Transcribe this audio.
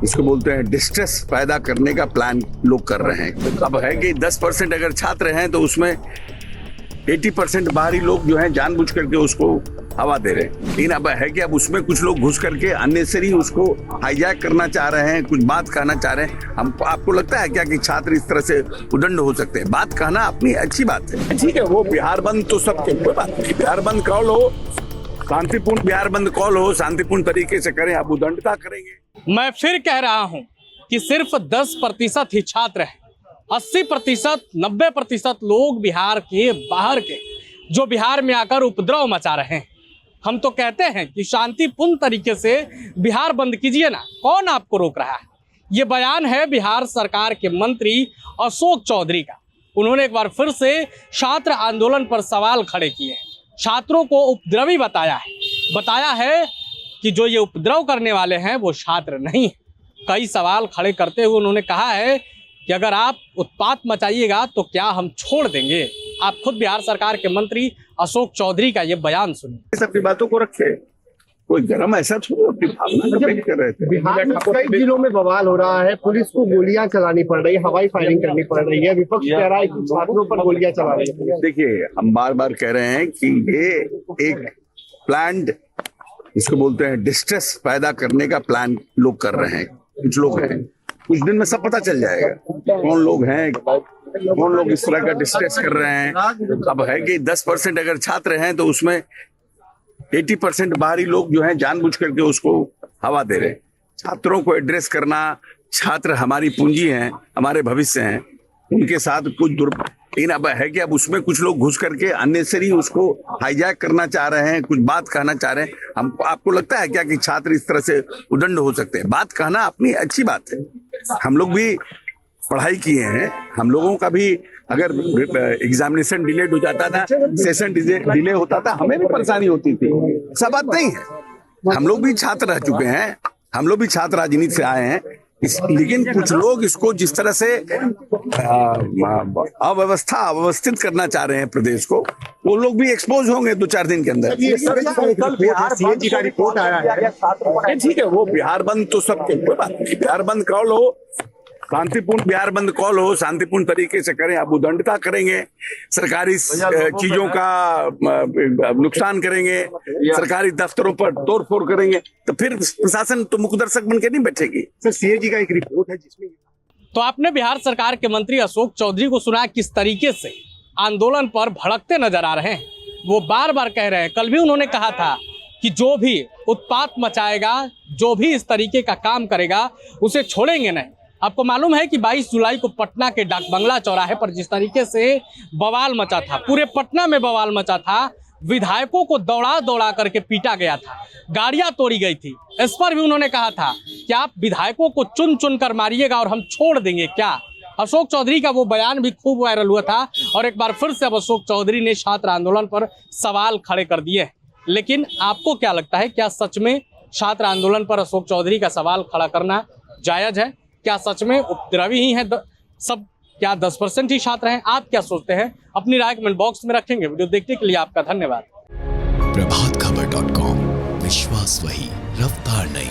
इसको बोलते हैं डिस्ट्रेस पैदा करने का प्लान लोग कर रहे हैं। अब है कि 10% अगर छात्र हैं तो उसमें 80% बाहरी लोग जो हैं जानबूझ करके उसको हवा दे रहे हैं। लेकिन अब है कि अब उसमें कुछ लोग घुस करके अननेसेसरी उसको हाईजैक करना चाह रहे हैं, कुछ बात कहना चाह रहे हैं। हमको आपको लगता है क्या कि छात्र इस तरह से उदंड हो सकते हैं? बात कहना अपनी अच्छी बात है, ठीक है। वो बिहार बंद तो सबके, कोई बात नहीं, बिहार बंद कॉल हो, शांतिपूर्ण बिहार बंद कॉल हो, शांतिपूर्ण तरीके से करें। अब उदंडता करेंगे। मैं फिर कह रहा हूं कि सिर्फ 10% ही छात्र हैं। 80%, 90% लोग बिहार के बाहर के जो बिहार में आकर उपद्रव मचा रहे हैं। हम तो कहते हैं कि शांतिपूर्ण तरीके से बिहार बंद कीजिए ना, कौन आपको रोक रहा है। ये बयान है बिहार सरकार के मंत्री अशोक चौधरी का। उन्होंने एक बार फिर से छात्र आंदोलन पर सवाल खड़े किए। छात्रों को उपद्रवी बताया है कि जो ये उपद्रव करने वाले हैं वो छात्र नहीं है। कई सवाल खड़े करते हुए उन्होंने कहा है कि अगर आप उत्पात मचाइएगा तो क्या हम छोड़ देंगे। आप खुद बिहार सरकार के मंत्री अशोक चौधरी का ये बयान सुनिए। अपनी बातों को रखे, कोई गरम ऐसा छोड़ो, अपनी भावना का व्यक्त कर रहे थे। बिहार में कई जिलों में बवाल हो रहा है, पुलिस को गोलियां चलानी पड़ रही है, हवाई फायरिंग करनी पड़ रही है, विपक्ष कह रहा है कि छात्रों पर गोलियां चला रही है। देखिए, हम बार बार कह रहे हैं कि ये एक प्लान्ड, इसको बोलते हैं डिस्ट्रेस पैदा करने का प्लान लोग कर रहे हैं। कुछ लोग हैं, कुछ दिन में सब पता चल जाएगा कौन लोग हैं, कौन लोग इस तरह का डिस्ट्रेस कर रहे हैं। अब है कि 10% अगर छात्र हैं तो उसमें 80% बाहरी लोग जो हैं जानबूझ करके उसको हवा दे रहे हैं। छात्रों को एड्रेस करना, छात्र हमारी पूंजी हैं, हमारे भविष्य हैं, उनके साथ कुछ लेकिन अब है कि अब उसमें कुछ लोग घुस करके अननेसेसरी उसको हाईजैक करना चाह रहे हैं, कुछ बात कहना चाह रहे हैं। हमको आपको लगता है क्या कि छात्र इस तरह से उदंड हो सकते हैं? बात कहना अपनी अच्छी बात है। हम लोग भी पढ़ाई किए हैं, हम लोगों का भी अगर एग्जामिनेशन डिलेड हो जाता था, सेशन डिले होता था, हमें भी परेशानी होती थी। ऐसा बात नहीं है, हम लोग भी छात्र रह चुके हैं, हम लोग भी छात्र राजनीति से आए हैं। लेकिन कुछ लोग इसको जिस तरह से अव्यवस्थित करना चाह रहे हैं प्रदेश को, वो लोग भी एक्सपोज होंगे 2-4 दिन के अंदर। सीएजी का रिपोर्ट आया है, ठीक है। वो बिहार बंद तो सबके, कोई बात नहीं, बिहार बंद कॉल हो, शांतिपूर्ण बिहार बंद कॉल हो, शांतिपूर्ण तरीके से करें। अब उदंडता करेंगे, सरकारी चीजों का नुकसान करेंगे, सरकारी दफ्तरों पर तोड़फोड़ करेंगे, तो फिर प्रशासन तो मुकदर्शक बन के नहीं बैठेगी। सर सीएजी का एक रिपोर्ट है जिसमें तो आपने बिहार सरकार के मंत्री अशोक चौधरी को सुना किस तरीके से आंदोलन पर भड़कते नजर आ रहे हैं। वो बार बार कह रहे हैं, कल भी उन्होंने कहा था कि जो भी उत्पात मचाएगा, जो भी इस तरीके का काम करेगा, उसे छोड़ेंगे नहीं। आपको मालूम है कि 22 जुलाई को पटना के डाक बंगला चौराहे पर जिस तरीके से बवाल मचा था, पूरे पटना में बवाल मचा था, विधायकों को दौड़ा करके पीटा गया था, गाड़ियां तोड़ी गई थी। इस पर भी उन्होंने कहा था कि आप विधायकों को चुन चुन कर मारिएगा और हम छोड़ देंगे क्या। अशोक चौधरी का वो बयान भी खूब वायरल हुआ था और एक बार फिर से अब अशोक चौधरी ने छात्र आंदोलन पर सवाल खड़े कर दिए। लेकिन आपको क्या लगता है, क्या सच में छात्र आंदोलन पर अशोक चौधरी का सवाल खड़ा करना जायज है? क्या सच में उपद्रवी ही हैं सब? क्या 10% ही छात्र हैं? आप क्या सोचते हैं? अपनी राय कमेंट बॉक्स में रखेंगे। वीडियो देखने के लिए आपका धन्यवाद। प्रभातखबर.com, विश्वास वही, रफ्तार नहीं।